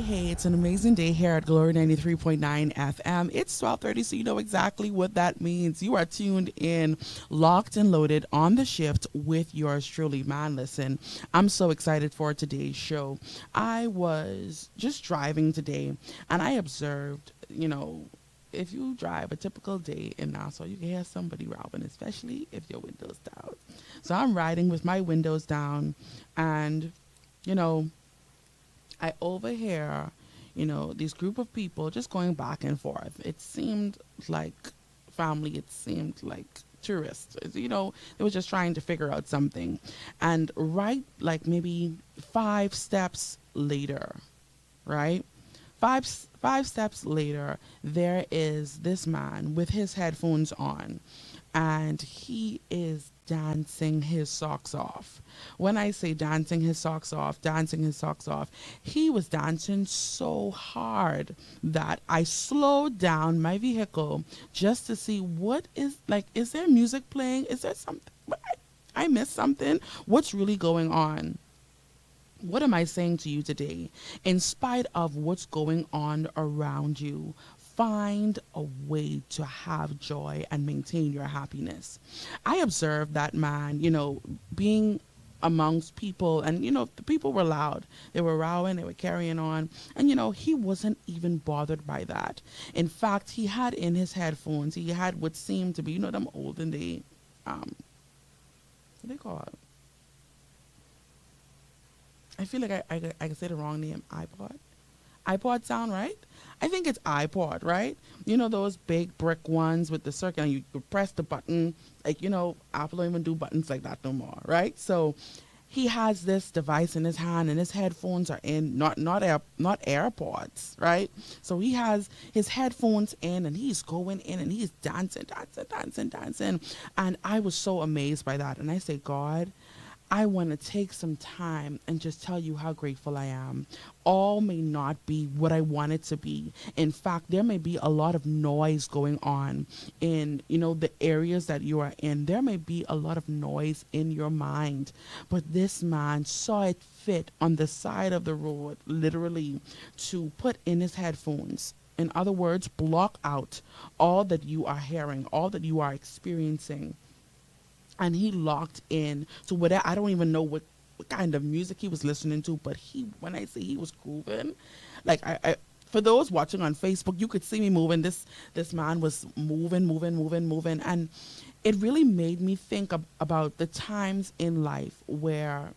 Hey, it's an amazing day here at Glory 93.9 FM. It's 12:30, so you know exactly what that means. You are tuned in, locked and loaded on the shift with yours truly. Man, listen, I'm so excited for today's show. I was just driving today and I observed, if you drive a typical day in Nassau, you can hear somebody robbing, especially if your windows down. So I'm riding with my windows down and, you know, I overhear, this group of people just going back and forth. It seemed like family, it seemed like tourists. They were just trying to figure out something. And right, like maybe 5 steps later, right? Five steps later, there is this man with his headphones on, and he is dancing his socks off. When I say dancing his socks off, he was dancing so hard that I slowed down my vehicle just to see what is like. Is there music playing? Is there something? I missed something. What's really going on? What am I saying to you today? In spite of what's going on around you, find a way to have joy and maintain your happiness. I observed that man, being amongst people, and the people were loud. They were rowing, they were carrying on, and he wasn't even bothered by that. In fact, he had in his headphones, he had what seemed to be, them olden day, what do they call it? I feel like I can say the wrong name. iPod sound, right? I think it's iPod, right? Those big brick ones with the circle, and you press the button. Apple don't even do buttons like that no more, right? So he has this device in his hand, and his headphones are in, not AirPods, right? So he has his headphones in, and he's going in, and he's dancing, and I was so amazed by that. And I say, God, I want to take some time and just tell you how grateful I am. All may not be what I want it to be. In fact, there may be a lot of noise going on in, the areas that you are in. There may be a lot of noise in your mind. But this man saw it fit on the side of the road, literally, to put in his headphones. In other words, block out all that you are hearing, all that you are experiencing, and he locked in to whatever. I don't even know what kind of music he was listening to, but when I say he was grooving, like I for those watching on Facebook, you could see me moving. This man was moving, and it really made me think about the times in life where,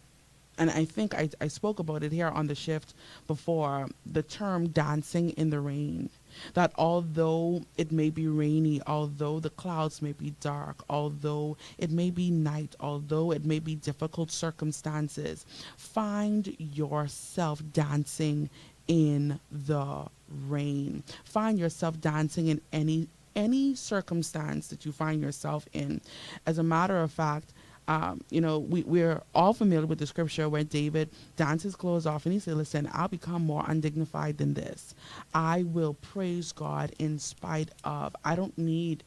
and I think I spoke about it here on the shift before, the term dancing in the rain. That although it may be rainy, although the clouds may be dark, although it may be night, although it may be difficult circumstances, find yourself dancing in the rain. Find yourself dancing in any circumstance that you find yourself in. As a matter of fact, we're all familiar with the scripture where David danced his clothes off and he said, listen, I'll become more undignified than this. I will praise God in spite of. I don't need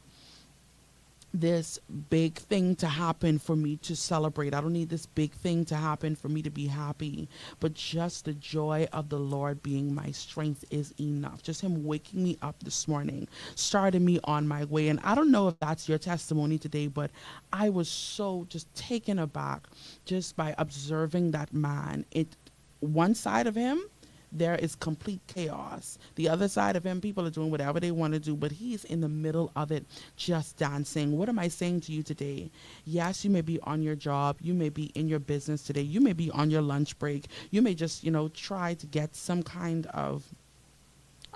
this big thing to happen for me to celebrate. I don't need this big thing to happen for me to be happy. But just the joy of the Lord being my strength is enough. Just him waking me up this morning, starting me on my way. And I don't know if that's your testimony today, but I was so just taken aback just by observing that man. One side of him, there is complete chaos. The other side of him, people are doing whatever they want to do, but he's in the middle of it, just dancing. What am I saying to you today? Yes, you may be on your job. You may be in your business today. You may be on your lunch break. You may just, try to get some kind of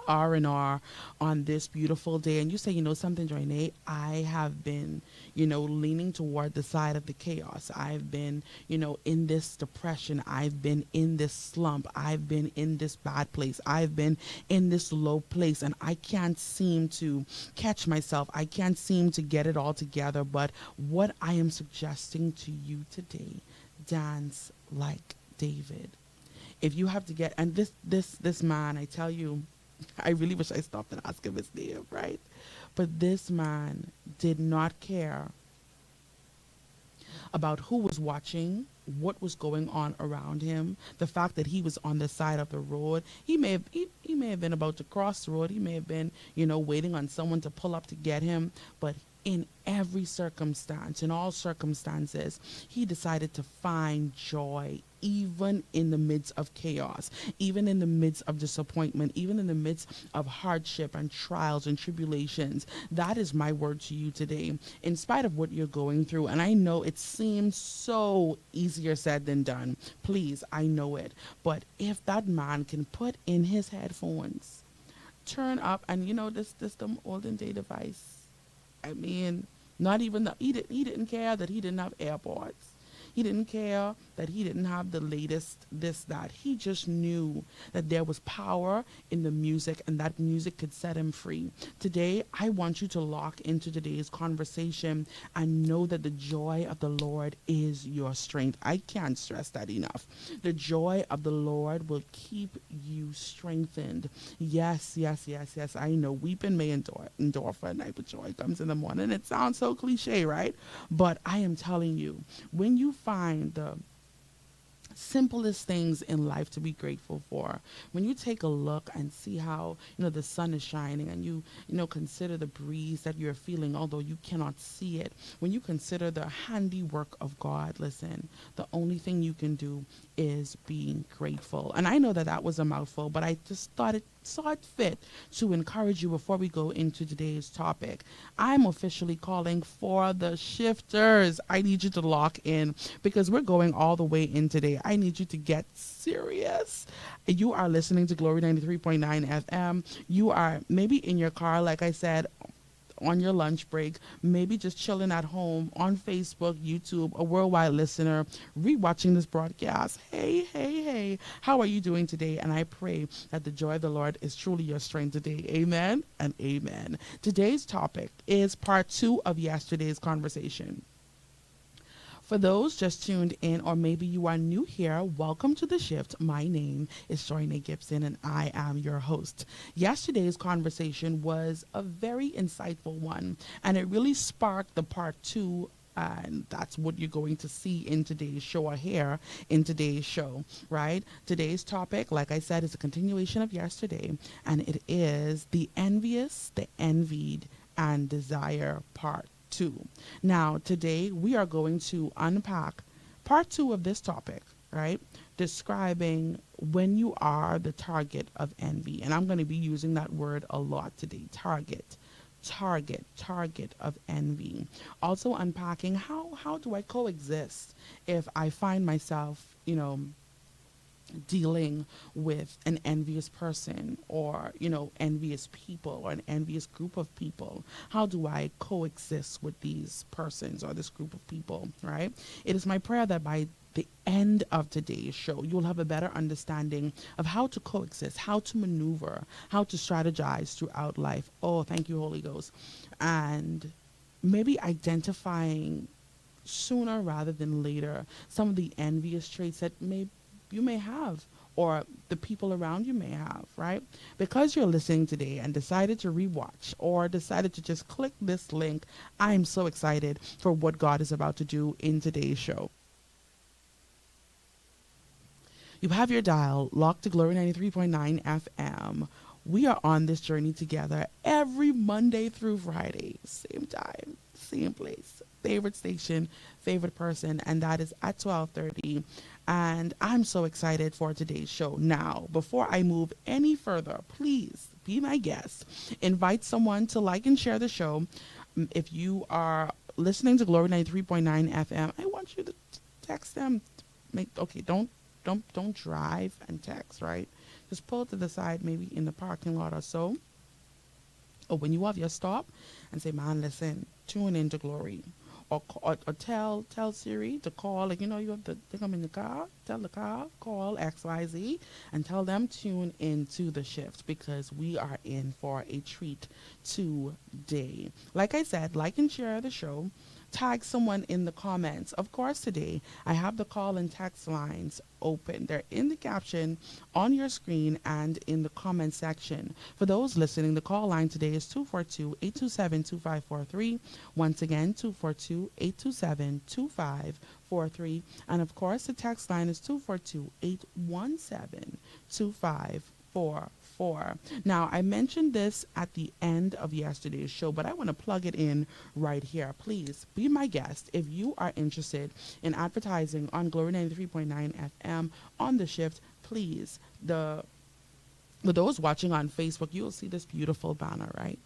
R&R on this beautiful day, and you say, something, Joinae, I have been, leaning toward the side of the chaos. I've been, in this depression. I've been in this slump. I've been in this bad place. I've been in this low place, and I can't seem to catch myself. I can't seem to get it all together. But what I am suggesting to you today, dance like David. If you have to get, and this man, I tell you, I really wish I stopped and asked him his name, right? But this man did not care about who was watching, what was going on around him, the fact that he was on the side of the road. He may have been about to cross the road. He may have been, waiting on someone to pull up to get him, but in every circumstance, in all circumstances, he decided to find joy even in the midst of chaos, even in the midst of disappointment, even in the midst of hardship and trials and tribulations. That is my word to you today, in spite of what you're going through. And I know it seems so easier said than done. Please, I know it. But if that man can put in his headphones, turn up, and this the olden day device. I mean, not even he didn't care that he didn't have AirPods. He didn't care that he didn't have the latest this, that. He just knew that there was power in the music and that music could set him free. Today, I want you to lock into today's conversation and know that the joy of the Lord is your strength. I can't stress that enough. The joy of the Lord will keep you strengthened. Yes, yes, yes, yes. I know weeping may endure for a night, but joy comes in the morning. It sounds so cliche, right? But I am telling you, when you find the simplest things in life to be grateful for, when you take a look and see how the sun is shining, and you consider the breeze that you're feeling although you cannot see it, when you consider the handiwork of God, listen, the only thing you can do is being grateful. And I know that that was a mouthful, but I just saw it fit to encourage you before we go into today's topic. I'm officially calling for the shifters. I need you to lock in because we're going all the way in today. I need you to get serious. You are listening to Glory 93.9 FM. You are maybe in your car, like I said, on your lunch break, maybe just chilling at home on Facebook, YouTube, a worldwide listener, rewatching this broadcast. Hey, hey, hey, how are you doing today? And I pray that the joy of the Lord is truly your strength today. Amen and amen. Today's topic is part 2 of yesterday's conversation. For those just tuned in, or maybe you are new here, welcome to The Shift. My name is Joinae Gibson, and I am your host. Yesterday's conversation was a very insightful one, and it really sparked the part 2, and that's what you're going to see in today's show, or hear in today's show, right? Today's topic, like I said, is a continuation of yesterday, and it is the envious, the envied, and desire part 2. Now, today we are going to unpack part 2 of this topic, right? Describing when you are the target of envy. And I'm going to be using that word a lot today. Target of envy. Also unpacking how do I coexist if I find myself, dealing with an envious person, or envious people, or an envious group of people. How do I coexist with these persons or this group of people, right? It is my prayer that by the end of today's show, you'll have a better understanding of how to coexist, how to maneuver, how to strategize throughout life. Oh, thank you, Holy Ghost. And maybe identifying sooner rather than later some of the envious traits that you may have, or the people around you may have, right? Because you're listening today and decided to rewatch, or decided to just click this link, I'm so excited for what God is about to do in today's show. You have your dial locked to Glory 93.9 FM. We are on this journey together every Monday through Friday, same time, same place, favorite station, favorite person, and that is at 12:30. And I'm so excited for today's show. Now, before I move any further, please be my guest. Invite someone to like and share the show. If you are listening to Glory 93.9 FM, I want you to text them. Don't drive and text, right? Just pull to the side, maybe in the parking lot or so, or when you have your stop, and say, man, listen, tune into Glory. Or tell Siri to call, you have to take them in the car, tell the car, call XYZ, and tell them tune into the shift, because we are in for a treat today. Like I said, like and share the show. tag someone in the comments. Of course, today I have the call and text lines open. They're in the caption on your screen and in the comment section. For those listening, the call line today is 242-827-2543. Once again, 242-827-2543. And of course, the text line is 242-817-2544. Now, I mentioned this at the end of yesterday's show, but I want to plug it in right here. Please be my guest if you are interested in advertising on Glory 93.9 FM on the shift. Please, for those watching on Facebook, you'll see this beautiful banner, right?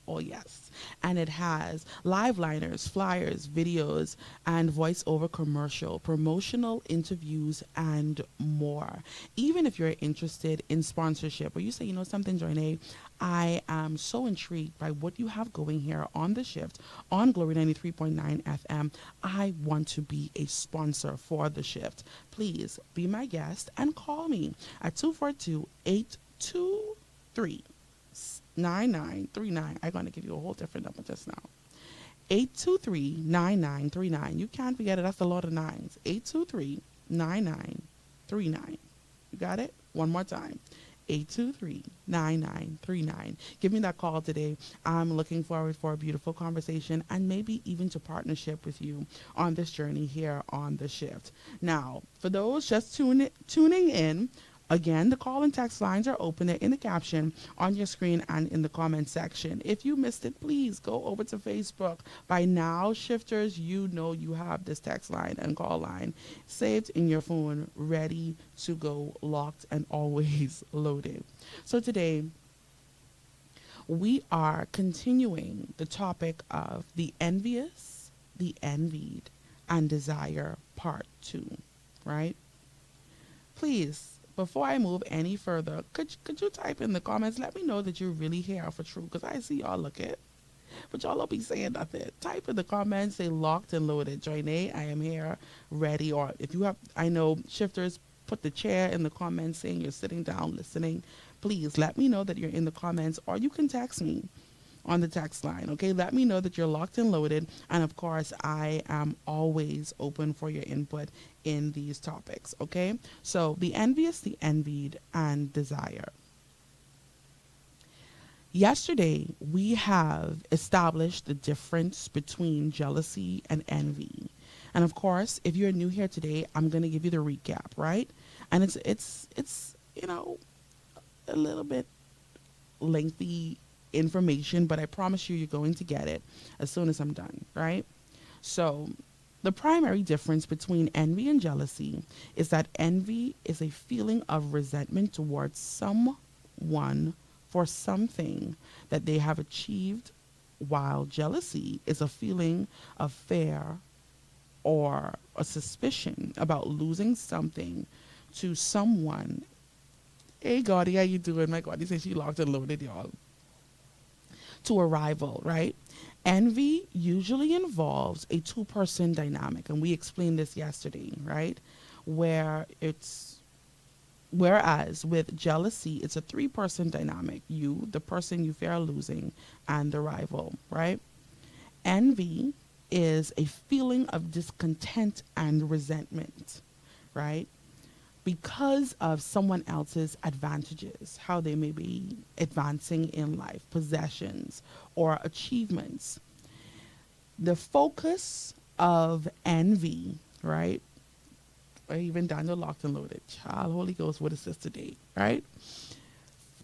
Oh, yes. And it has live liners, flyers, videos, and voiceover commercial, promotional interviews, and more. Even if you're interested in sponsorship, or you say, you know something, Joinae, I am so intrigued by what you have going here on the shift on Glory 93.9 FM. I want to be a sponsor for the shift. Please be my guest and call me at 242-823. 9939. I'm going to give you a whole different number just now. 823-9939. You can't forget it. That's a lot of nines. 823-9939. You got it? One more time. 823-9939. Give me that call today. I'm looking forward for a beautiful conversation and maybe even to partnership with you on this journey here on the shift. Now, for those just tuning in, again, the call and text lines are open. They're in the caption on your screen and in the comment section. If you missed it, please go over to Facebook. By now, shifters, you know you have this text line and call line saved in your phone, ready to go, locked and always loaded. So today, we are continuing the topic of the envious, the envied, and desire part 2, right? Please, before I move any further, could you type in the comments? Let me know that you're really here for true, because I see y'all looking, but y'all don't be saying nothing. Type in the comments, say locked and loaded. Joinae, I am here, ready. Or if you have, I know shifters put the chair in the comments saying you're sitting down listening. Please let me know that you're in the comments, or you can text me on the text line. Okay, let me know that you're locked and loaded. And of course, I am always open for your input in these topics. Okay, so the envious, the envied, and desire. Yesterday, we have established the difference between jealousy and envy. And of course, if you're new here today, I'm going to give you the recap, right? And it's you know, a little bit lengthy information, but I promise you, you're going to get it as soon as I'm done, right? So the primary difference between envy and jealousy is that envy is a feeling of resentment towards someone for something that they have achieved, while jealousy is a feeling of fear or a suspicion about losing something to someone. Hey, Gaudi, how you doing? My God, he says she locked and loaded, y'all. To a rival, right? Envy usually involves a two-person dynamic, and we explained this yesterday, right? Whereas with jealousy, it's a three-person dynamic. You, the person you fear losing, and the rival, right? Envy is a feeling of discontent and resentment, right? Because of someone else's advantages, how they may be advancing in life, possessions or achievements. The focus of envy, right? Or even Daniel locked and loaded. Child, Holy Ghost with us today, right?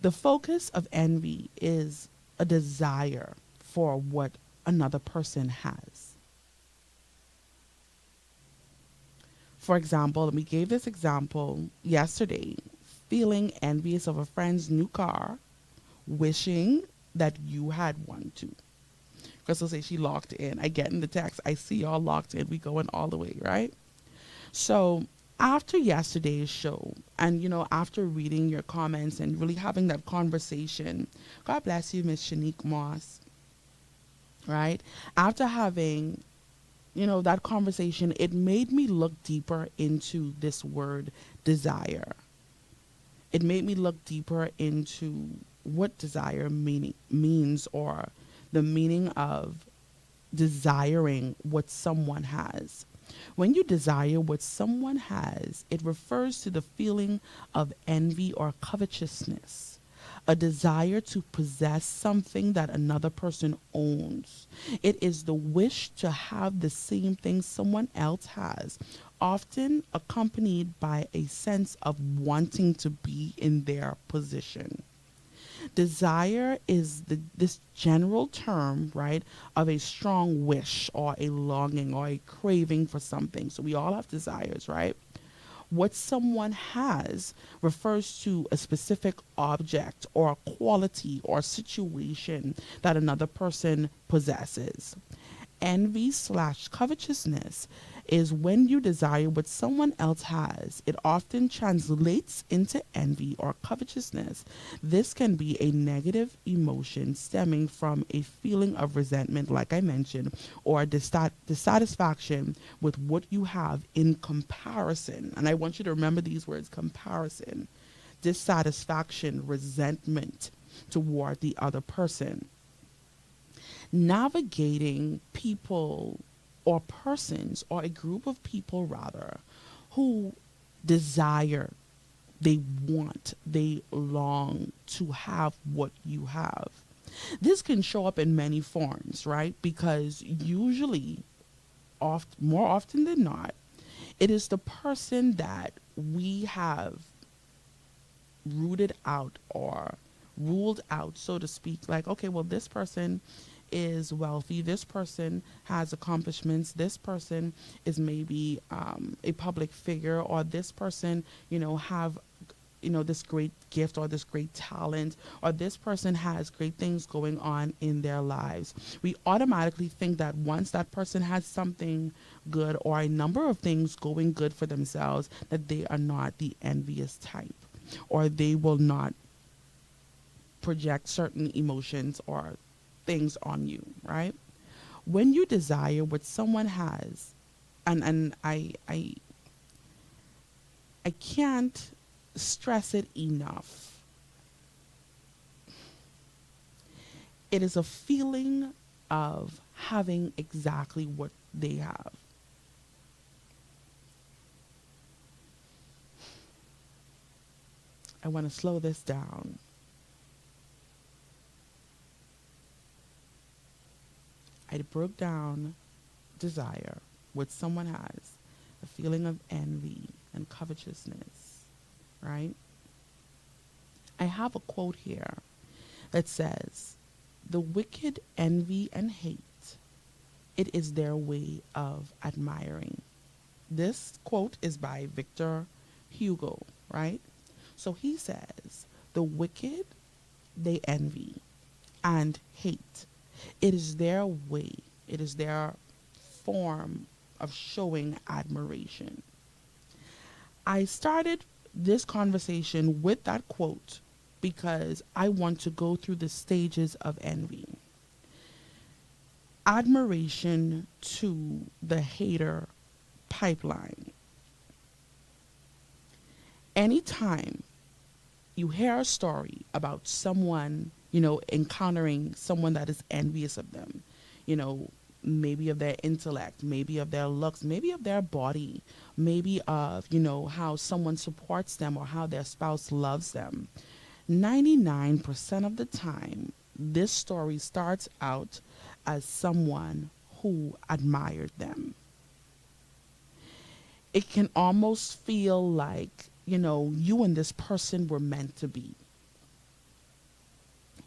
The focus of envy is a desire for what another person has. For example, we gave this example yesterday, feeling envious of a friend's new car, wishing that you had one too. Crystal says she locked in. I get in the text. I see y'all locked in. We going all the way, right? So after yesterday's show, and after reading your comments and really having that conversation, God bless you, Miss Shanique Moss, right? After having that conversation, it made me look deeper into this word desire. It made me look deeper into what desire means, or the meaning of desiring what someone has. When you desire what someone has, it refers to the feeling of envy or covetousness, a desire to possess something that another person owns. It is the wish to have the same thing someone else has, often accompanied by a sense of wanting to be in their position. Desire is this general term, right, of a strong wish or a longing or a craving for something. So we all have desires, right? What someone has refers to a specific object or quality or situation that another person possesses. Envy slash covetousness is when you desire what someone else has. It often translates into envy or covetousness. This can be a negative emotion stemming from a feeling of resentment, like I mentioned, or dissatisfaction with what you have in comparison. And I want you to remember these words: comparison, dissatisfaction, resentment toward the other person. Navigating people or persons, or a group of people rather, who desire, they want, they long to have what you have. This can show up in many forms, right? Because usually, more often than not, it is the person that we have rooted out or ruled out, so to speak. Like, okay, well, this person is wealthy, this person has accomplishments, this person is maybe a public figure, or this person, have this great gift or this great talent, or this person has great things going on in their lives. We automatically think that once that person has something good or a number of things going good for themselves, that they are not the envious type, or they will not project certain emotions or things on you, right? When you desire what someone has, and I can't stress it enough. It is a feeling of having exactly what they have. I want to slow this down. I broke down desire, what someone has, a feeling of envy and covetousness, right? I have a quote here that says, "The wicked envy and hate. It is their way of admiring." This quote is by Victor Hugo, right? So he says, the wicked, they envy and hate. It is their way, it is their form of showing admiration. I started this conversation with that quote because I want to go through the stages of envy. Admiration to the hater pipeline. Anytime you hear a story about someone, encountering someone that is envious of them, maybe of their intellect, maybe of their looks, maybe of their body, maybe of, how someone supports them or how their spouse loves them. 99% of the time, this story starts out as someone who admired them. It can almost feel like, you and this person were meant to be.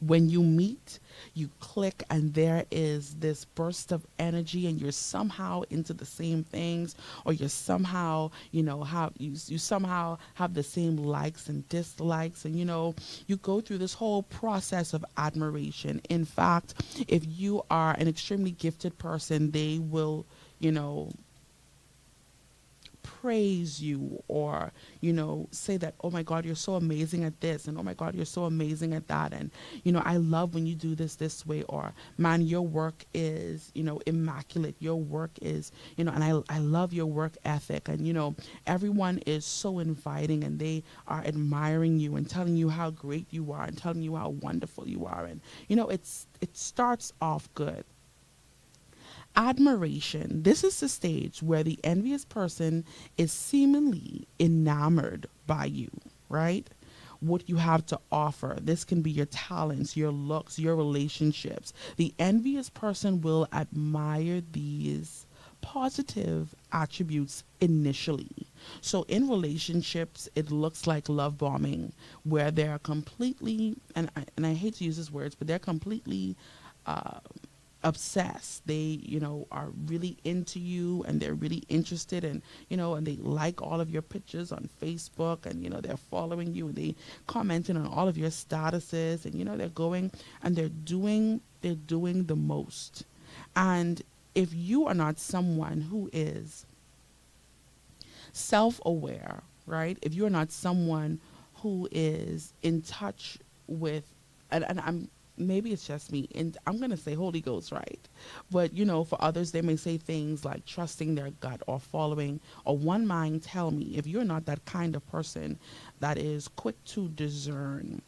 When you meet, you click, and there is this burst of energy, and you're somehow into the same things, or you're somehow, have you somehow have the same likes and dislikes, and you go through this whole process of admiration. In fact, if you are an extremely gifted person, they will, praise you, or say that, oh my God, you're so amazing at this, and oh my God, you're so amazing at that, and I love when you do this way, or man, your work is immaculate, your work is and I love your work ethic, and everyone is so inviting, and they are admiring you and telling you how great you are and telling you how wonderful you are, and it starts off good. Admiration. This is the stage where the envious person is seemingly enamored by you, right? What you have to offer. This can be your talents, your looks, your relationships. The envious person will admire these positive attributes initially. So in relationships, it looks like love bombing, where they're completely, and I hate to use these words, but they're completely uh, obsessed. They, are really into you, and they're really interested, and and they like all of your pictures on Facebook, and they're following you, and they commenting on all of your statuses, and they're going and they're doing the most. And if you are not someone who is self-aware, right? If you're not someone who is in touch with, and I'm, maybe it's just me, and I'm going to say Holy Ghost, right? But for others, they may say things like trusting their gut or following or one mind tell me. If you're not that kind of person that is quick to discern,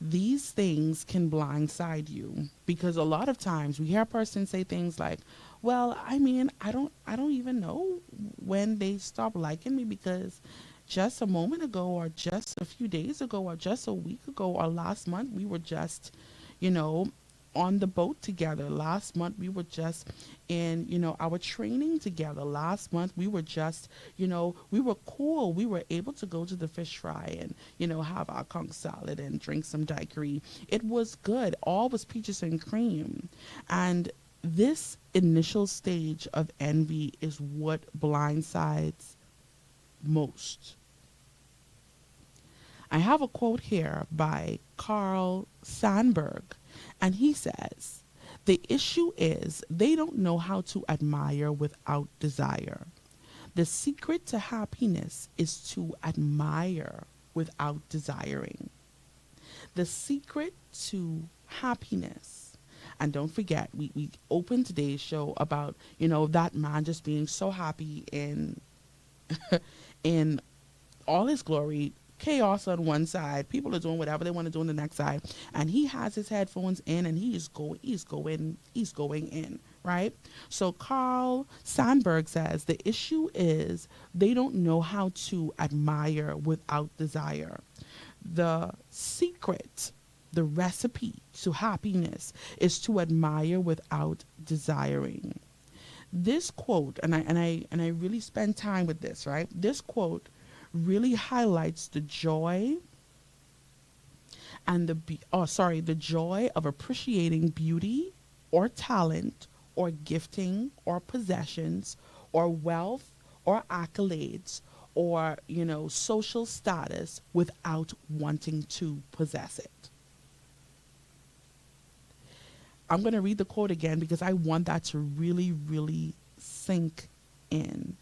these things can blindside you, because a lot of times we hear a person say things like, well, I mean, I don't even know when they stop liking me, because just a moment ago, or just a few days ago, or just a week ago, or last month we were just you know on the boat together. Last month we were just in our training together. Last month we were just we were cool. We were able to go to the fish fry and have our conch salad and drink some daiquiri. It was good. All was peaches and cream. And this initial stage of envy is what blindsides most. I have a quote here by Carl Sandburg, and he says, "The issue is they don't know how to admire without desire. The secret to happiness is to admire without desiring." The secret to happiness. And don't forget, we opened today's show about, that man just being so happy in in all his glory, chaos on one side, people are doing whatever they want to do on the next side, and he has his headphones in and he's going in, right? So Carl Sandburg says the issue is they don't know how to admire without desire. The secret, the recipe to happiness is to admire without desiring. This quote, and I really spend time with this, right? This quote really highlights the joy and the joy of appreciating beauty or talent or gifting or possessions or wealth or accolades or social status without wanting to possess it. I'm going to read the quote again because I want that to really, really sink in.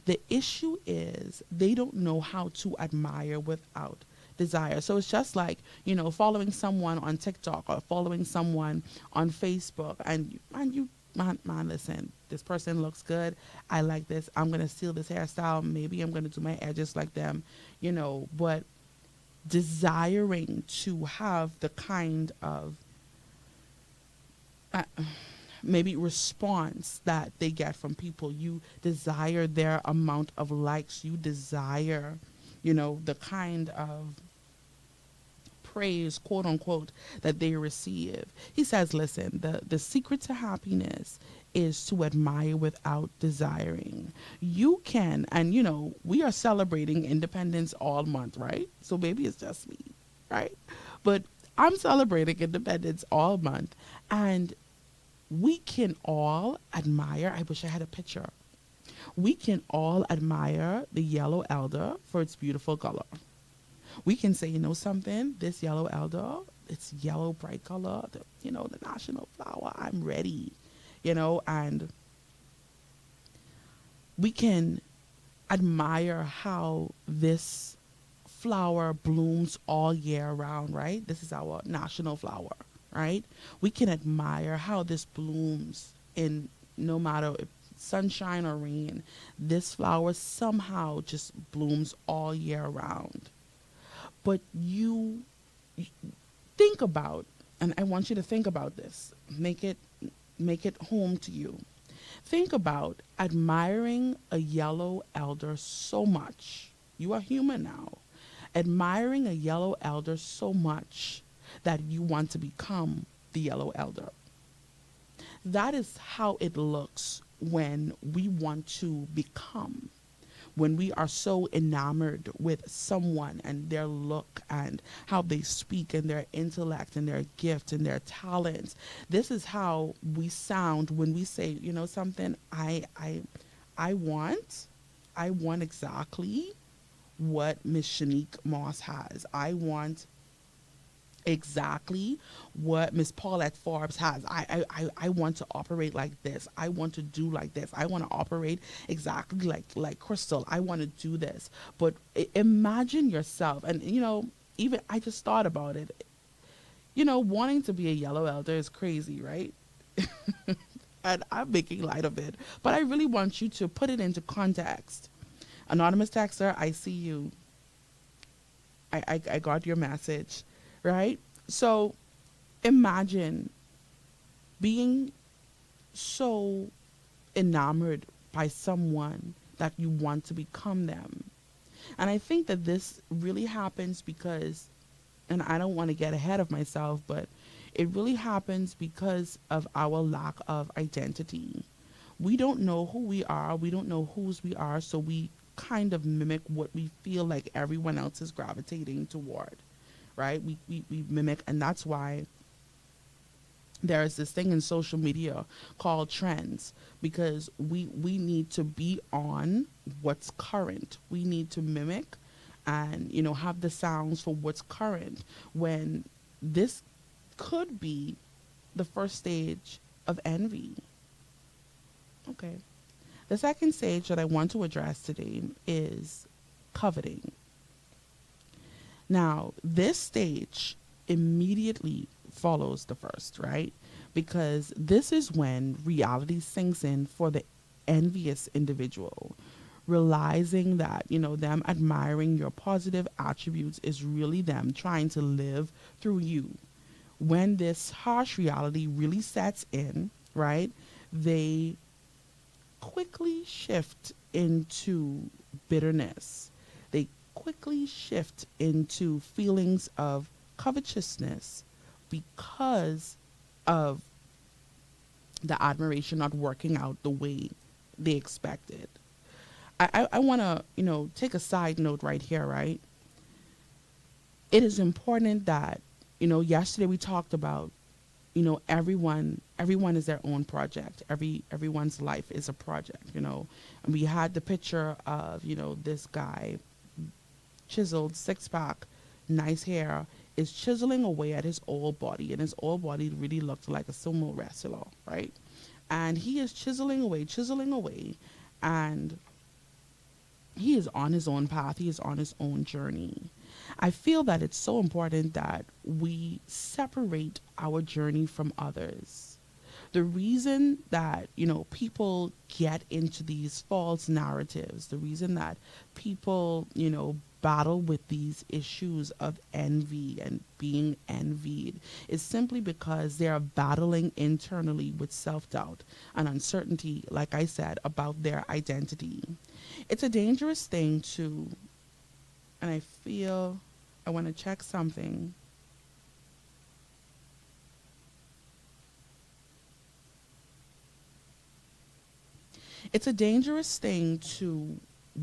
The issue is they don't know how to admire without desire. So it's just like, following someone on TikTok or following someone on Facebook, and man, listen, this person looks good. I like this. I'm going to steal this hairstyle. Maybe I'm going to do my edges like them, but desiring to have the kind of maybe response that they get from people. You desire their amount of likes. You desire, the kind of praise, quote unquote, that they receive. He says, listen, the secret to happiness is to admire without desiring. You can, and we are celebrating independence all month, right? So maybe it's just me, right? But I'm celebrating independence all month, and we can all admire. I wish I had a picture. We can all admire the yellow elder for its beautiful color. We can say, something, this yellow elder, it's yellow bright color, the national flower, I'm ready, and we can admire how this flower blooms all year round, right? This is our national flower, right? We can admire how this blooms in no matter if sunshine or rain. This flower somehow just blooms all year round. But you think about, and I want you to think about this, make it make it home to you. Think about admiring a yellow elder so much. You are human now. Admiring a yellow elder so much that you want to become the yellow elder. That is how it looks when we want to become, when we are so enamored with someone and their look and how they speak and their intellect and their gift and their talents. This is how we sound when we say, you know something, I want I want exactly what Miss Shanique Moss has. I want exactly what Miss Paulette Forbes has. I want to operate like this. I want to do like this. I want to operate exactly like Crystal. I want to do this. But imagine yourself, and even I just thought about it. Wanting to be a yellow elder is crazy, right? And I'm making light of it, but I really want you to put it into context. Anonymous texter, I see you. I got your message, right? So imagine being so enamored by someone that you want to become them. And I think that this really happens because, and I don't want to get ahead of myself, but it really happens because of our lack of identity. We don't know who we are. We don't know whose we are. So we kind of mimic what we feel like everyone else is gravitating toward, right? We mimic, and that's why there is this thing in social media called trends, because we need to be on what's current. We need to mimic and have the sounds for what's current, when this could be the first stage of envy. Okay. The second stage that I want to address today is coveting. Now, this stage immediately follows the first, right? Because this is when reality sinks in for the envious individual, realizing that, them admiring your positive attributes is really them trying to live through you. When this harsh reality really sets in, right, they quickly shift into bitterness. They quickly shift into feelings of covetousness because of the admiration not working out the way they expected. I want to, take a side note right here, right? It is important that, yesterday we talked about, everyone is their own project. Everyone's life is a project, and we had the picture of, this guy, chiseled, six pack, nice hair, is chiseling away at his old body, and his old body really looked like a sumo wrestler, right? And he is chiseling away, and he is on his own path. He is on his own journey. I feel that it's so important that we separate our journey from others. The reason that, people get into these false narratives, the reason that people, battle with these issues of envy and being envied is simply because they are battling internally with self-doubt and uncertainty, like I said, about their identity. It's a dangerous thing to, and I feel I want to check something. It's a dangerous thing to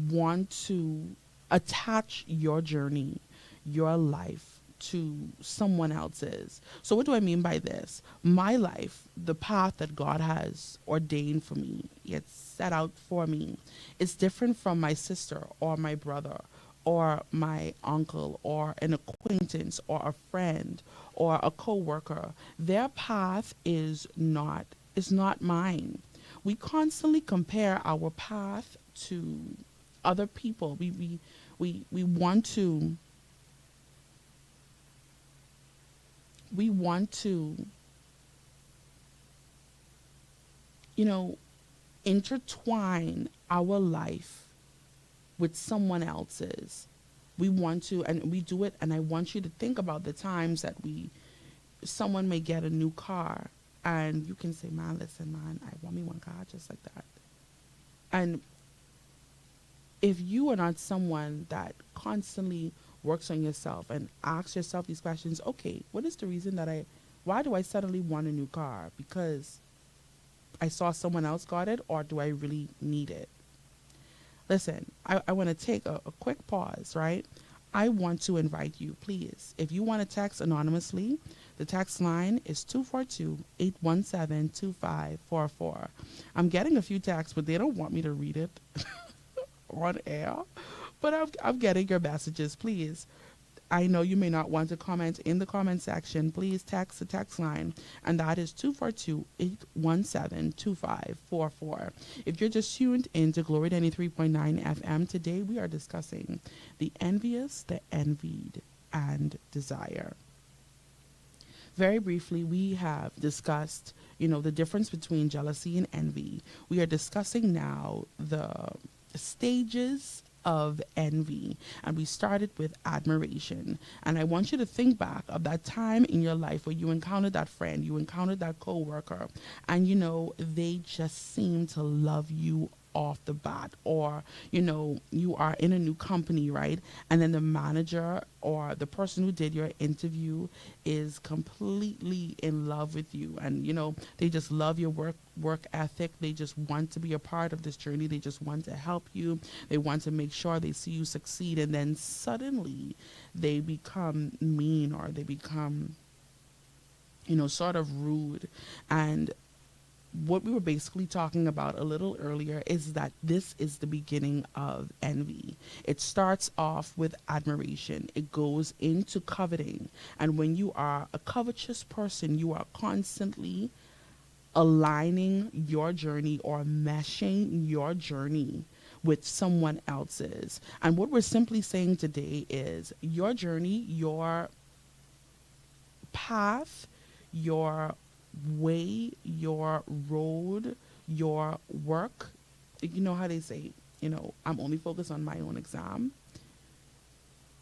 want to attach your journey, your life to someone else's. So what do I mean by this? My life, the path that God has ordained for me, it's set out for me, is different from my sister or my brother or my uncle or an acquaintance or a friend or a coworker. Their path is not mine. We constantly compare our path to other people. We want to intertwine our life with someone else's. We want to, and we do it, and I want you to think about the times that someone may get a new car And you can say, man, listen, man, I want me one car just like that. And if you are not someone that constantly works on yourself and asks yourself these questions, okay, what is the reason that why do I suddenly want a new car? Because I saw someone else got it, or do I really need it? Listen, I want to take a quick pause, right? I want to invite you, please, if you want to text anonymously, the text line is 242-817-2544. I'm getting a few texts, but they don't want me to read it on air. But I'm getting your messages, please. I know you may not want to comment in the comment section. Please text the text line, and that is 242-817-2544. If you're just tuned in to Glory 93.9 FM, today we are discussing the envious, the envied, and desire. Very briefly, we have discussed, the difference between jealousy and envy. We are discussing now the stages of envy, and we started with admiration. And I want you to think back of that time in your life where you encountered that friend, you encountered that coworker, and they just seem to love you off the bat. Or you are in a new company, right? And then the manager or the person who did your interview is completely in love with you, and they just love your work ethic. They just want to be a part of this journey. They just want to help you. They want to make sure they see you succeed. And then suddenly they become mean, or they become sort of rude. And what we were basically talking about a little earlier is that this is the beginning of envy. It starts off with admiration. It goes into coveting. And when you are a covetous person, you are constantly aligning your journey or meshing your journey with someone else's. And what we're simply saying today is your journey, your path, your way, your road, your work. You know how they say, I'm only focused on my own exam.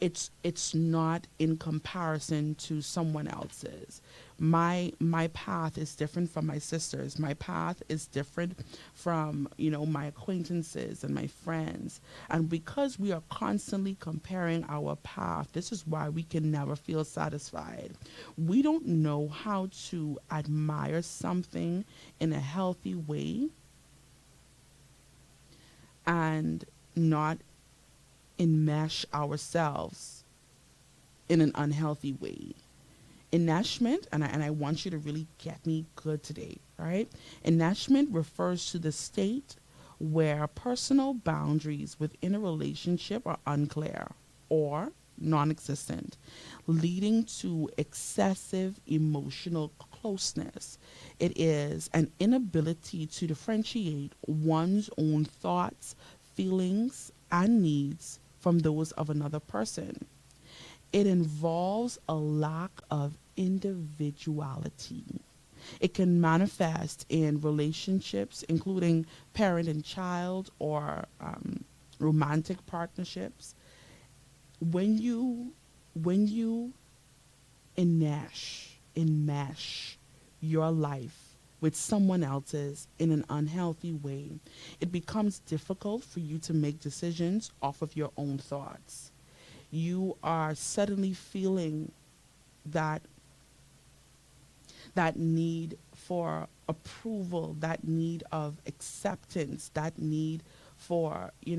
It's not in comparison to someone else's. My path is different from my sister's. My path is different from my acquaintances and my friends. And because we are constantly comparing our path, this is why we can never feel satisfied. We don't know how to admire something in a healthy way and not enmesh ourselves in an unhealthy way. Enmeshment, and I want you to really get me good today, right? Enmeshment refers to the state where personal boundaries within a relationship are unclear or non-existent, leading to excessive emotional closeness. It is an inability to differentiate one's own thoughts, feelings, and needs from those of another person. It involves a lack of individuality. It can manifest in relationships, including parent and child, or romantic partnerships. When you enmesh your life with someone else's in an unhealthy way, it becomes difficult for you to make decisions off of your own thoughts. You are suddenly feeling that need for approval, that need of acceptance, that need for, you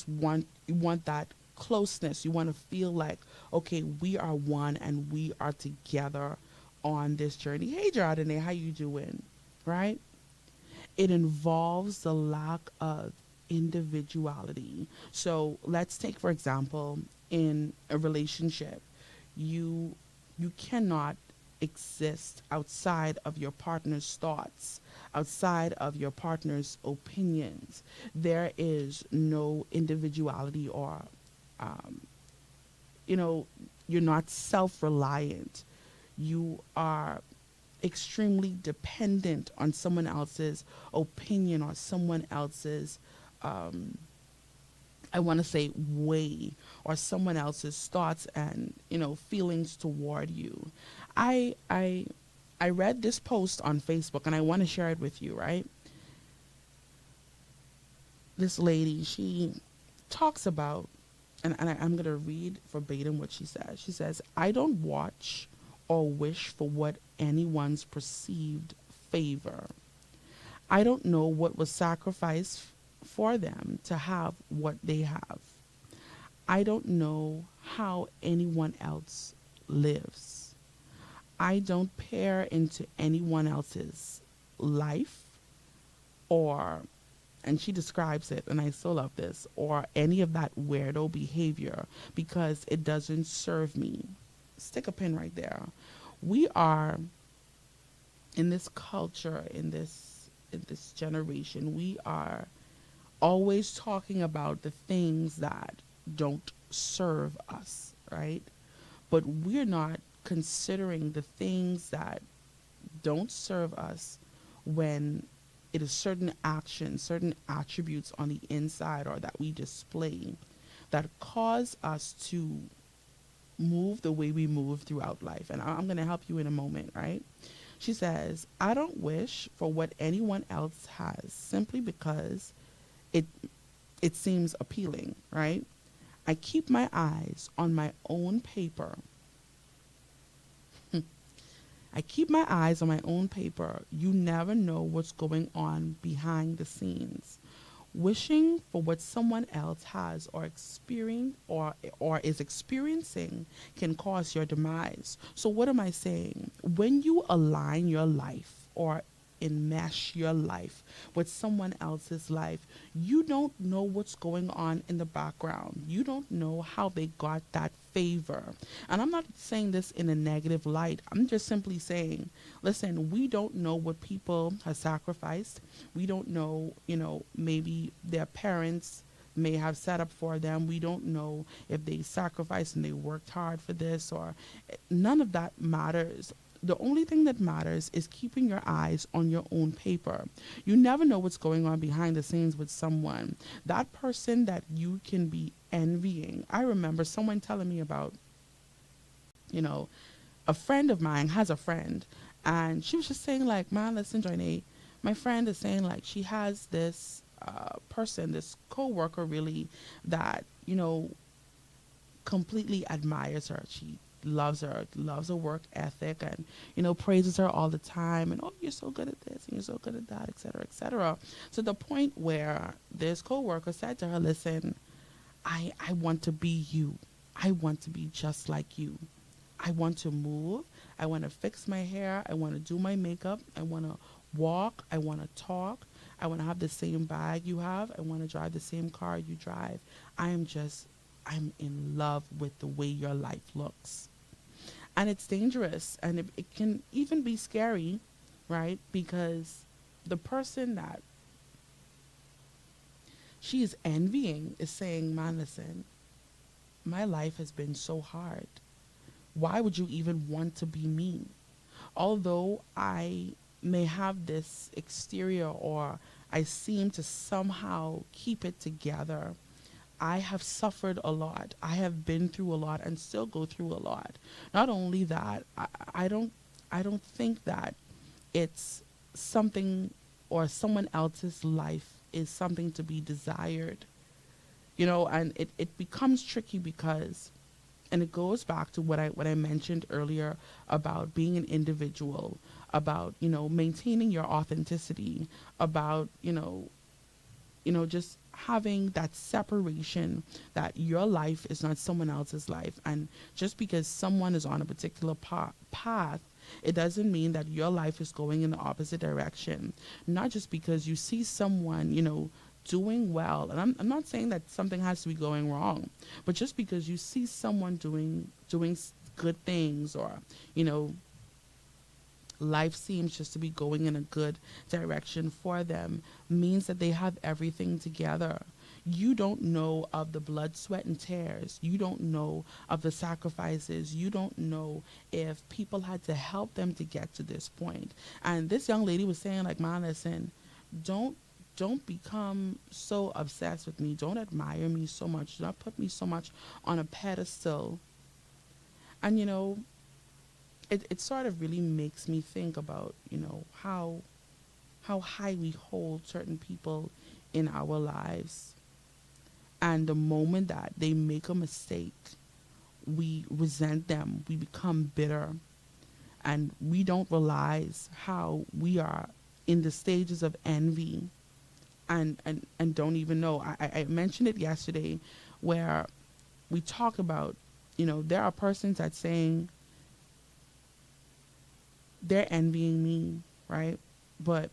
want that closeness. You want to feel like, okay, we are one and we are together on this journey. Hey, Joinae, how you doing? Right? It involves the lack of individuality. So let's take, for example, in a relationship, you cannot exist outside of your partner's thoughts, outside of your partner's opinions. There is no individuality, or you're not self-reliant. You are extremely dependent on someone else's opinion or someone else's I want to say way, or someone else's thoughts and, feelings toward you. I I I read this post on Facebook and I want to share it with you, right? This lady, she talks about, I'm going to read verbatim what she says. She says, I don't watch or wish for what anyone's perceived favor. I don't know what was sacrificed for them to have what they have. I don't know how anyone else lives. I don't peer into anyone else's life, or, and she describes it, and I still love this, or any of that weirdo behavior, because it doesn't serve me. Stick a pin right there. We are in this culture, in this generation, we are always talking about the things that don't serve us, right? But we're not considering the things that don't serve us when it is certain actions, certain attributes on the inside or that we display that cause us to move the way we move throughout life. And I'm going to help you in a moment, right? She says, I don't wish for what anyone else has simply because it it seems appealing, right? I keep my eyes on my own paper. I keep my eyes on my own paper. You never know what's going on behind the scenes. Wishing for what someone else has or or is experiencing can cause your demise. So what am I saying? When you align your life or enmesh your life with someone else's life, you don't know what's going on in the background. You don't know how they got that favor. And I'm not saying this in a negative light. I'm just simply saying, listen, we don't know what people have sacrificed. We don't know, maybe their parents may have set up for them. We don't know if they sacrificed and they worked hard for this, or none of that matters. The only thing that matters is keeping your eyes on your own paper. You never know what's going on behind the scenes with someone. That person that you can be envying. I remember someone telling me about, a friend of mine has a friend, and she was just saying like, man, listen, Joinae, my friend is saying like she has this person, this coworker really, that, completely admires her. She loves her work ethic, and praises her all the time, and, oh, you're so good at this and you're so good at that, etc., etc. To the point where this coworker said to her, listen, I want to be you. I want to be just like you. I want to move. I want to fix my hair. I want to do my makeup. I want to walk. I want to talk. I want to have the same bag you have. I want to drive the same car you drive. I'm in love with the way your life looks. And it's dangerous, and it can even be scary, right? Because the person that she is envying is saying, man, listen, my life has been so hard. Why would you even want to be me? Although I may have this exterior, or I seem to somehow keep it together, I have suffered a lot. I have been through a lot and still go through a lot. Not only that, I don't think that it's something, or someone else's life is something to be desired. And it becomes tricky because, and it goes back to what I mentioned earlier about being an individual, about, maintaining your authenticity, about, just having that separation, that your life is not someone else's life. And just because someone is on a particular path, it doesn't mean that your life is going in the opposite direction. Not just because you see someone, doing well. And I'm not saying that something has to be going wrong, but just because you see someone doing good things, or, life seems just to be going in a good direction for them, means that they have everything together. You don't know of the blood, sweat, and tears. You don't know of the sacrifices. You don't know if people had to help them to get to this point. And this young lady was saying, like, man, listen, don't don't become so obsessed with me. Don't admire me so much. Do not put me so much on a pedestal. And, it sort of really makes me think about, how high we hold certain people in our lives. And the moment that they make a mistake, we resent them, we become bitter, and we don't realize how we are in the stages of envy, and don't even know. I mentioned it yesterday where we talk about, there are persons that saying they're envying me, right? But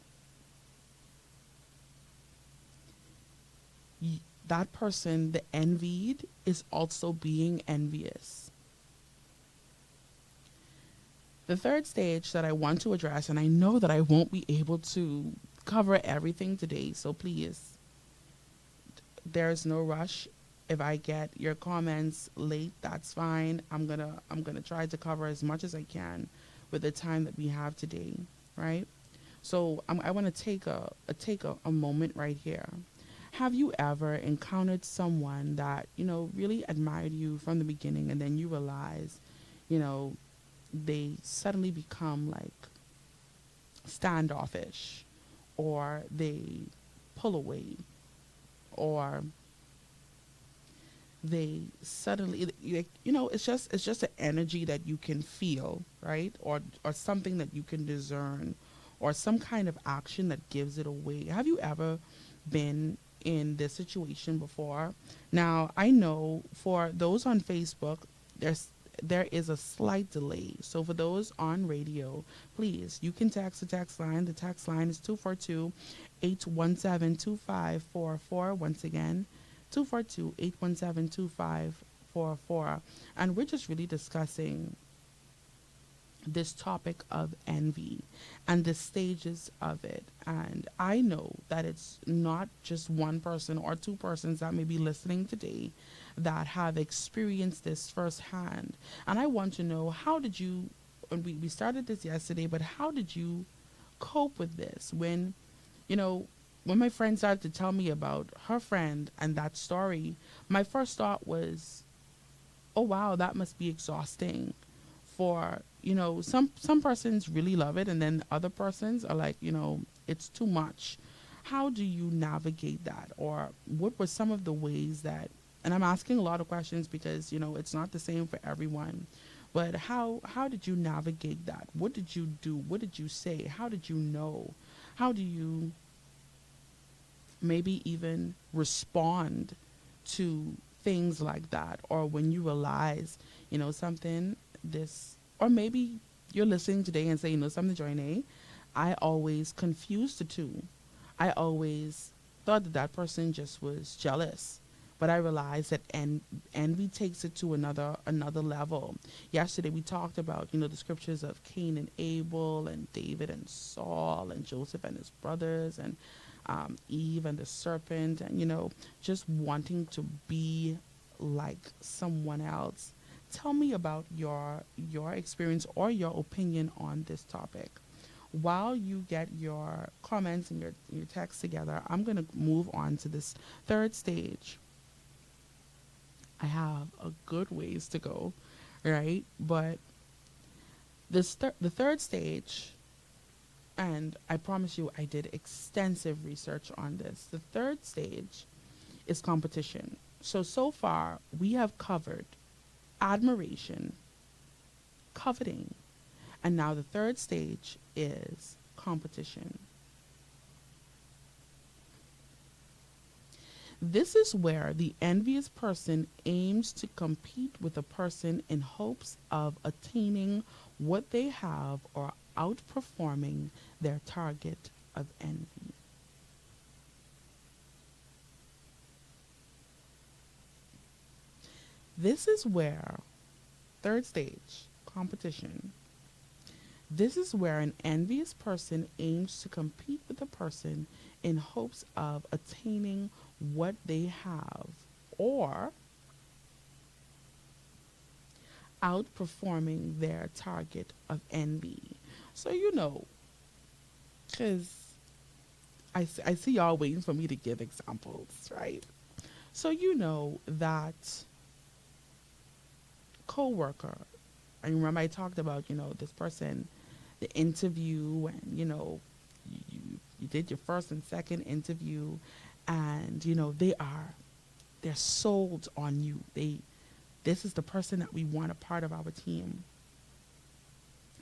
that person, the envied, is also being envious. The third stage that I want to address, and I know that I won't be able to cover everything today, so please, there's no rush. If I get your comments late, that's fine. I'm gonna try to cover as much as I can with the time that we have today, right? So I want to take a moment right here. Have you ever encountered someone that really admired you from the beginning, and then you realize, you know, they suddenly become like standoffish, or they pull away, or they suddenly, like, it's just an energy that you can feel, right? Or something that you can discern, or some kind of action that gives it away. Have you ever been in this situation before? Now, I know for those on Facebook, there is a slight delay. So for those on radio, please, you can text the text line. The text line is 242-817-2544. Once again, 242-817-2544. And we're just really discussing this topic of envy and the stages of it. And I know that it's not just one person or two persons that may be listening today that have experienced this firsthand. And I want to know, how did you, and we started this yesterday, but how did you cope with this you know, when my friend started to tell me about her friend and that story, my first thought was, oh wow, that must be exhausting for, some persons really love it, and then other persons are like, it's too much. How do you navigate that? Or what were some of the ways that, and I'm asking a lot of questions because, it's not the same for everyone, but how did you navigate that? What did you do? What did you say? How did you know? How do you maybe even respond to things like that? Or when you realize, something, this, or maybe you're listening today and say, something, Joinae, I always confused the two. I always thought that person just was jealous, but I realized that envy takes it to another level. Yesterday we talked about, the scriptures of Cain and Abel, and David and Saul, and Joseph and his brothers, and Eve and the serpent, and just wanting to be like someone else. Tell me about your experience or your opinion on this topic. While you get your comments and your texts together, I'm going to move on to this third stage. I have a good ways to go, right? But the third stage, and I promise you I did extensive research on this. The third stage is competition. So far we have covered admiration, coveting, and now the third stage is competition. This is where the envious person aims to compete with a person in hopes of attaining what they have or outperforming their target of envy. This is where, third stage, competition. This is where an envious person aims to compete with a person in hopes of attaining what they have or outperforming their target of envy. So, because I see y'all waiting for me to give examples, right? So you know that coworker. I remember I talked about, this person, the interview, and you did your first and second interview, and they're sold on you. This is the person that we want a part of our team.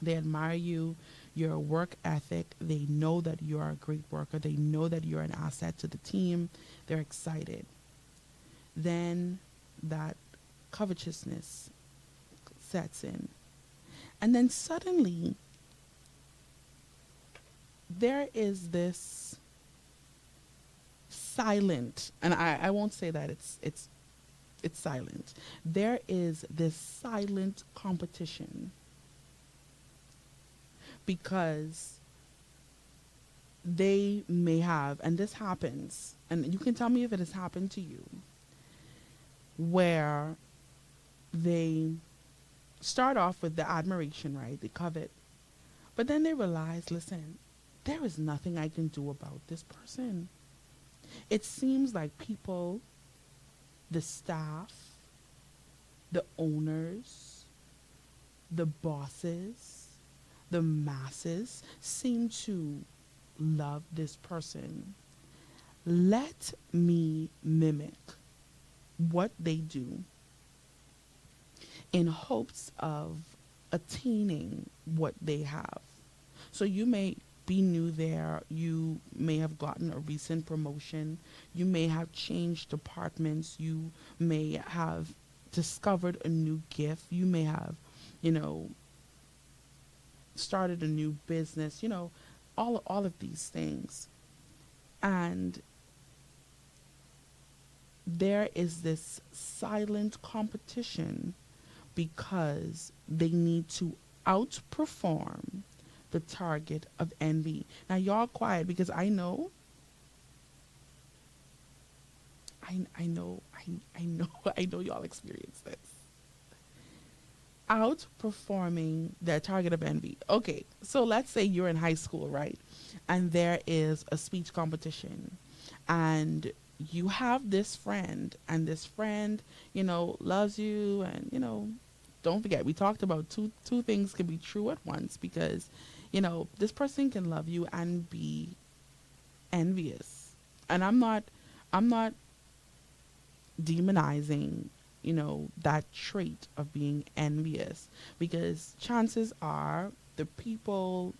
They admire you, your work ethic. They know that you're a great worker. They know that you're an asset to the team. They're excited. Then that covetousness sets in. And then suddenly there is this silent, and I won't say that it's silent. There is this silent competition because they may have, and this happens, and you can tell me if it has happened to you, where they start off with the admiration, right? They covet, but then they realize, listen, there is nothing I can do about this person. It seems like people, the staff, the owners, the bosses, the masses seem to love this person. Let me mimic what they do in hopes of attaining what they have. So you may be new there. You may have gotten a recent promotion. You may have changed departments. You may have discovered a new gift. You may have, started a new business, all of these things. And there is this silent competition because they need to outperform the target of envy. Now y'all quiet because I know y'all experience this. Outperforming their target of envy. Okay, so let's say you're in high school, right? And there is a speech competition. And you have this friend, and this friend, loves you, and, don't forget, we talked about two things can be true at once because, this person can love you and be envious. And I'm not demonizing, that trait of being envious, because chances are the people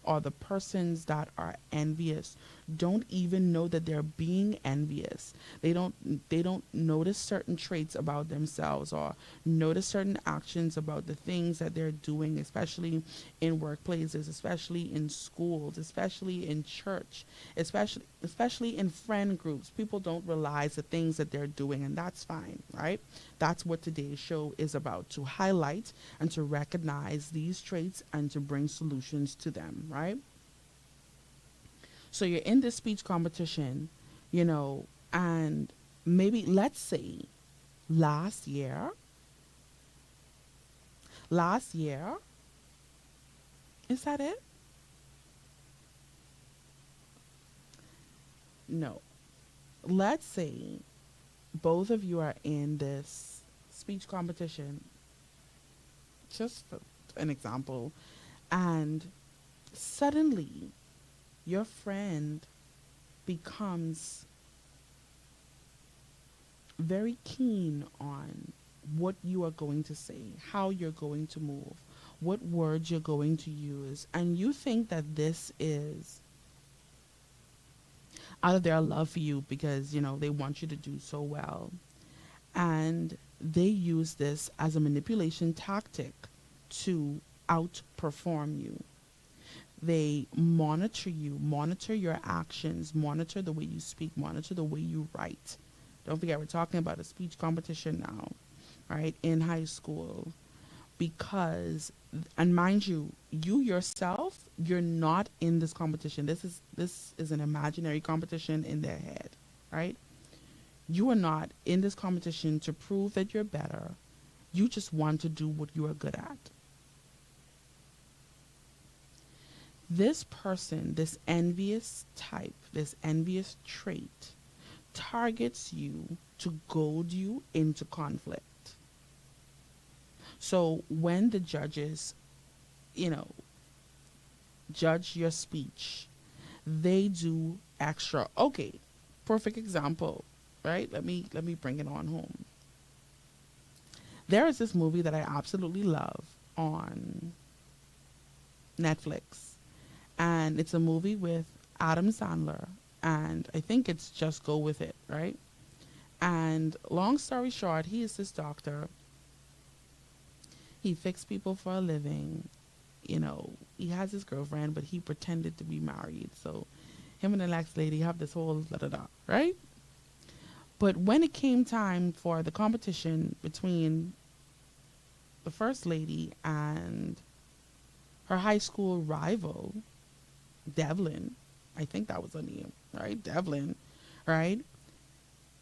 or the persons that are envious don't even know that they're being envious. They don't notice certain traits about themselves or notice certain actions about the things that they're doing, especially in workplaces, especially in schools, especially in church, especially in friend groups. People don't realize the things that they're doing, and that's fine, right? That's what today's show is about, to highlight and to recognize these traits and to bring solutions to them, right? So you're in this speech competition, and maybe let's say last year, is that it? No. Let's say both of you are in this speech competition, just for an example, and suddenly your friend becomes very keen on what you are going to say, how you're going to move, what words you're going to use, and you think that this is out of their love for you because, they want you to do so well. And they use this as a manipulation tactic to outperform you. They monitor you, monitor your actions, monitor the way you speak, monitor the way you write. Don't forget, we're talking about a speech competition now, right, in high school. Because, and mind you, you yourself, you're not in this competition. This is an imaginary competition in their head, right? You are not in this competition to prove that you're better. You just want to do what you are good at. This person, this envious type, this envious trait, targets you to goad you into conflict. So when the judges, you know, judge your speech, they do extra. Okay, perfect example, right? Let me bring it on home. There is this movie that I absolutely love on Netflix, and it's a movie with Adam Sandler, and I think it's Just Go With It, right? And long story short, he is this doctor. He fixed people for a living. You know, he has his girlfriend, but he pretended to be married. So him and the next lady have this whole da da da, right? But when it came time for the competition between the first lady and her high school rival, Devlin, I think that was her name, right? Devlin, right?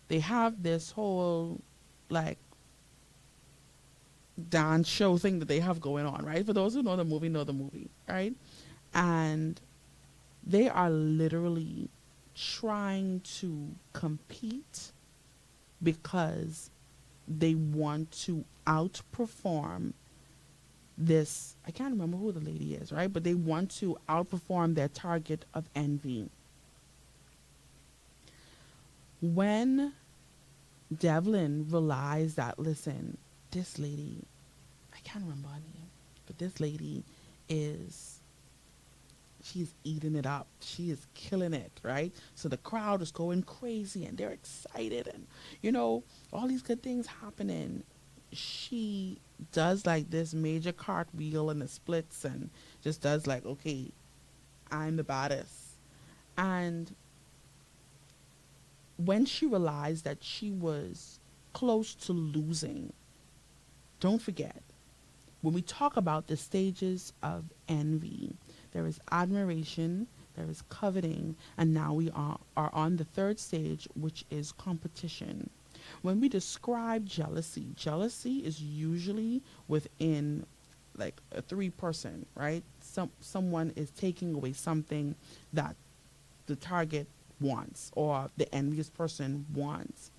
They have this whole like dance show thing that they have going on, right? For those who know the movie, right? And they are literally trying to compete because they want to outperform this. I can't remember who the lady is, right? But they want to outperform their target of envy. When Devlin realized that, listen, this lady, I can't remember her name, but this lady is, she's eating it up. She is killing it, right? So the crowd is going crazy and they're excited and, you know, all these good things happening. She does like this major cartwheel and the splits and just does like, okay, I'm the baddest. And when she realized that she was close to losing, don't forget, when we talk about the stages of envy, there is admiration, there is coveting, and now we are on the third stage, which is competition. When we describe jealousy, jealousy is usually within like a three-person, right? Someone is taking away something that the target wants or the envious person wants.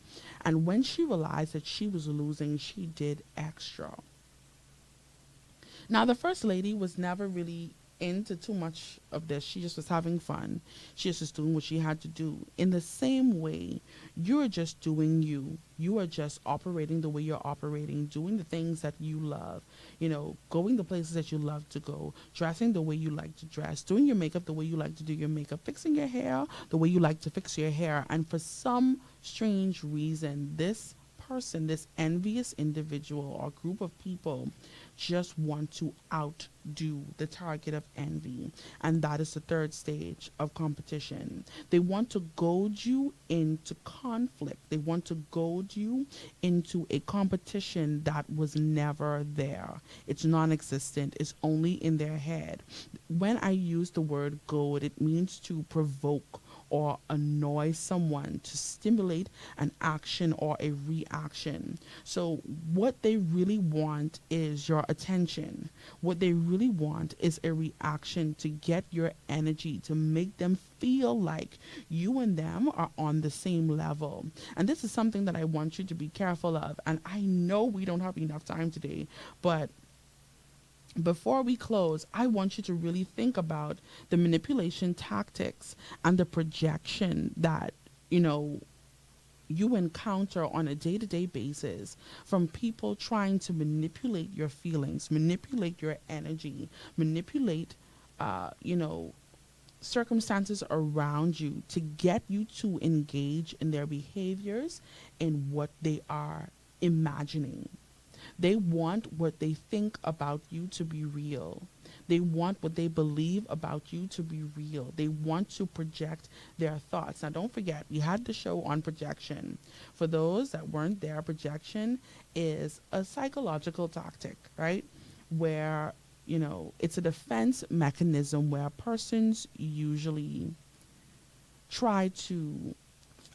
And when she realized that she was losing, she did extra. Now, the first lady was never really into too much of this. She just was having fun. She was just doing what she had to do. In the same way, you're just doing you. You are just operating the way you're operating, doing the things that you love, you know, going the places that you love to go, dressing the way you like to dress, doing your makeup the way you like to do your makeup, fixing your hair the way you like to fix your hair. And for some strange reason, this person, this envious individual or group of people just want to outdo the target of envy. And that is the third stage of competition. They want to goad you into conflict. They want to goad you into a competition that was never there. It's non-existent. It's only in their head. When I use the word goad, it means to provoke or annoy someone, to stimulate an action or a reaction. So what they really want is your attention. What they really want is a reaction to get your energy, to make them feel like you and them are on the same level. And this is something that I want you to be careful of. And I know we don't have enough time today, but before we close, I want you to really think about the manipulation tactics and the projection that, you know, you encounter on a day-to-day basis from people trying to manipulate your feelings, manipulate your energy, manipulate, you know, circumstances around you to get you to engage in their behaviors and what they are imagining. They want what they think about you to be real. They want what they believe about you to be real. They want to project their thoughts. Now, don't forget, we had the show on projection. For those that weren't there, projection is a psychological tactic, right? Where, you know, it's a defense mechanism where persons usually try to,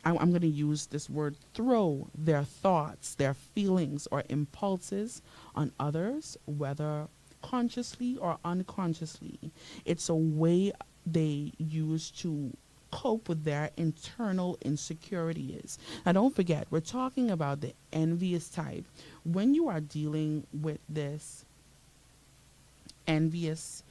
I'm going to use this word, throw their thoughts, their feelings, or impulses on others, whether consciously or unconsciously, it's a way they use to cope with their internal insecurities. Now, don't forget, we're talking about the envious type. When you are dealing with this envious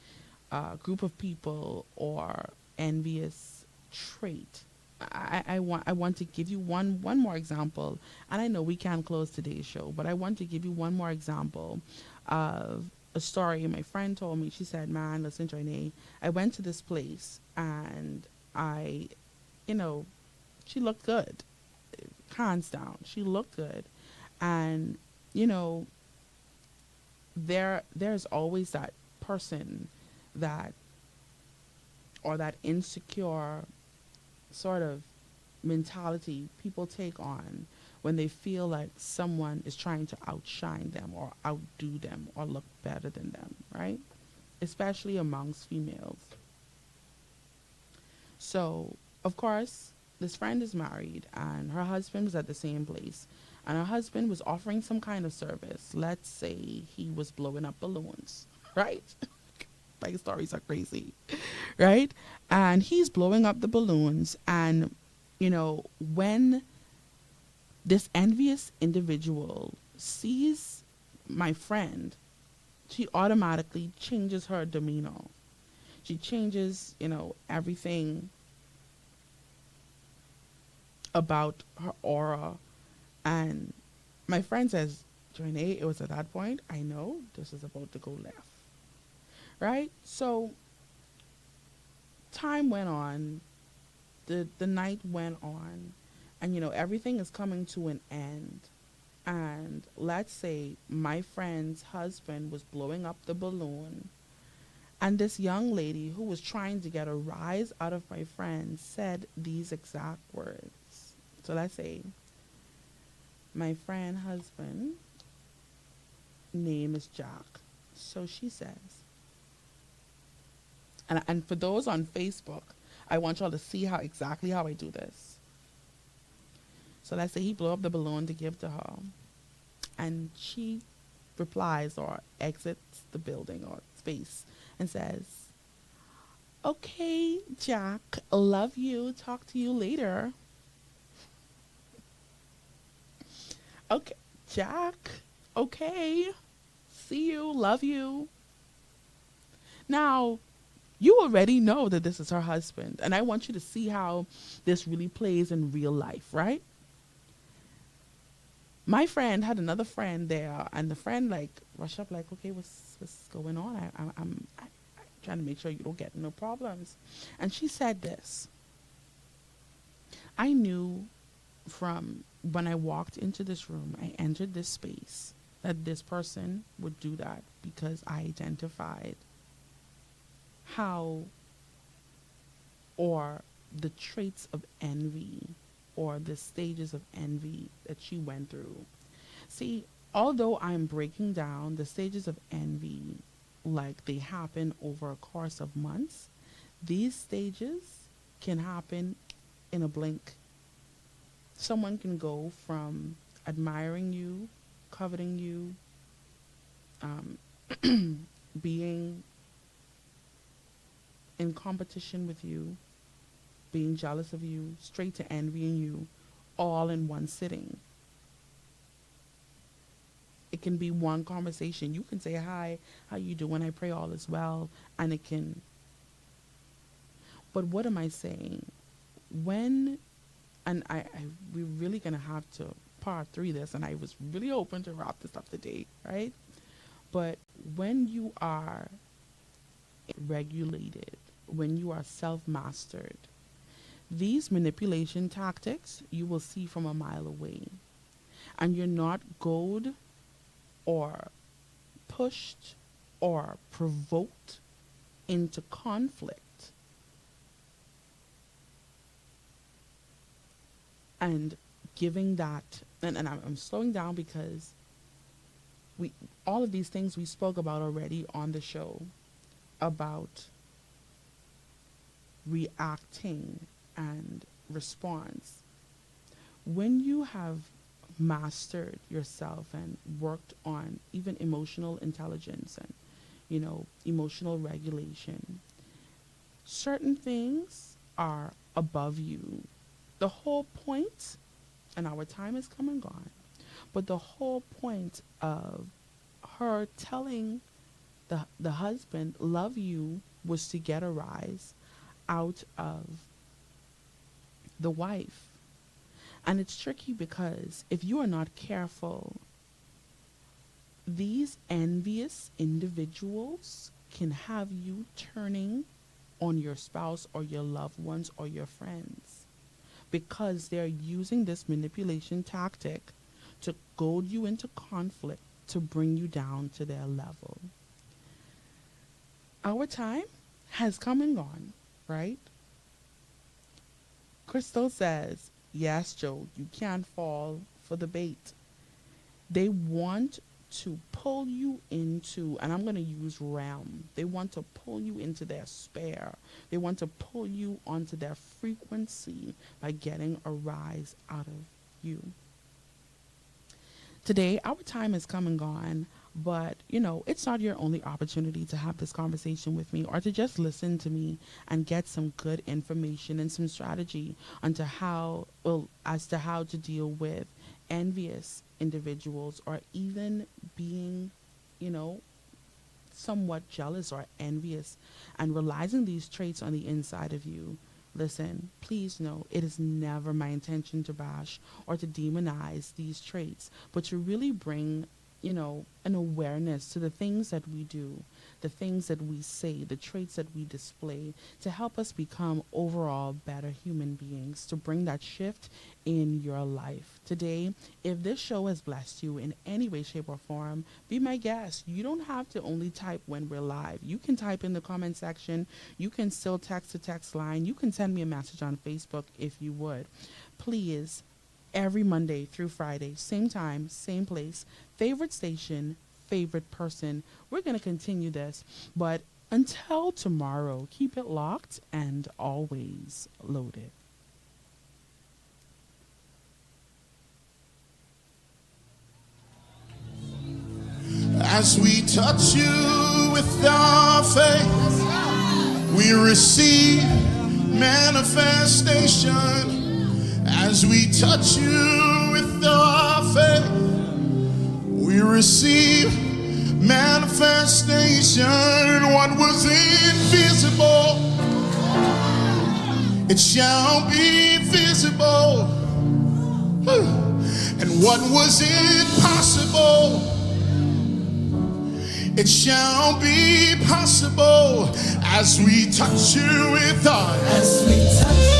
group of people or envious trait, I want to give you one more example, and I know we can't close today's show, but I want to give you one more example of a story my friend told me. She said, "Man, listen, Joinae, I went to this place and I, you know, she looked good, hands down. She looked good, and you know, there's always that person that or that insecure sort of mentality people take on when they feel like someone is trying to outshine them or outdo them or look better than them, right? Especially amongst females. So, of course, this friend is married and her husband was at the same place. And her husband was offering some kind of service. Let's say he was blowing up balloons, right? Like stories are crazy, right? And he's blowing up the balloons. And, when this envious individual sees my friend, she automatically changes her demeanor. She changes, everything about her aura. And my friend says, Joinae, it was at that point, I know this is about to go left. Right? So time went on, the night went on, and everything is coming to an end. And let's say my friend's husband was blowing up the balloon, and this young lady who was trying to get a rise out of my friend said these exact words. So let's say my friend husband name is Jack. So she says, and for those on Facebook, I want y'all to see exactly how I do this. So let's say he blew up the balloon to give to her, and she replies or exits the building or space and says, "Okay, Jack, love you. Talk to you later." Okay, Jack, okay, see you, love you. Now, you already know that this is her husband, and I want you to see how this really plays in real life, right? My friend had another friend there, and the friend rushed up okay, what's going on? I'm trying to make sure you don't get no problems. And she said this: I knew from when I walked into this room, I entered this space, that this person would do that because I identified how or the traits of envy or the stages of envy that she went through. See, although I'm breaking down the stages of envy like they happen over a course of months, these stages can happen in a blink. Someone can go from admiring you, coveting you, being in competition with you, being jealous of you, straight to envying you, all in one sitting. It can be one conversation. You can say, "Hi, how you doing? I pray all is well." And it can. But what am I saying? We're really going to have to part 3 this, and I was really hoping to wrap this up today, right? But when you are regulated, when you are self-mastered, these manipulation tactics you will see from a mile away. And you're not goaded or pushed or provoked into conflict. And giving that, and I'm slowing down because all of these things we spoke about already on the show about reacting and response. When you have mastered yourself and worked on even emotional intelligence and emotional regulation. Certain things are above you. The whole point, and our time is come and gone, but the whole point of her telling the husband, love you, was to get a rise out of the wife. And it's tricky because if you are not careful, these envious individuals can have you turning on your spouse or your loved ones or your friends, because they're using this manipulation tactic to goad you into conflict, to bring you down to their level. Our time has come and gone, right? Crystal says, yes, Joe, you can't fall for the bait. They want to pull you into, and I'm going to use realm. They want to pull you into their spare. They want to pull you onto their frequency by getting a rise out of you. Today, our time has come and gone, but, it's not your only opportunity to have this conversation with me or to just listen to me and get some good information and some strategy as to how to deal with envious individuals, or even being, somewhat jealous or envious and realizing these traits on the inside of you. Listen, please know it is never my intention to bash or to demonize these traits, but to really bring, an awareness to the things that we do, the things that we say, the traits that we display, to help us become overall better human beings, to bring that shift in your life. Today, if this show has blessed you in any way, shape, or form, be my guest. You don't have to only type when we're live. You can type in the comment section. You can still text the text line. You can send me a message on Facebook if you would. Please, every Monday through Friday, same time, same place, favorite station, favorite person. We're going to continue this, but until tomorrow, keep it locked and always loaded. As we touch you with our faith, we receive manifestation. As we touch you with our faith, we receive manifestation. What was invisible, it shall be visible. And what was impossible, it shall be possible. As we touch you with our, as we touch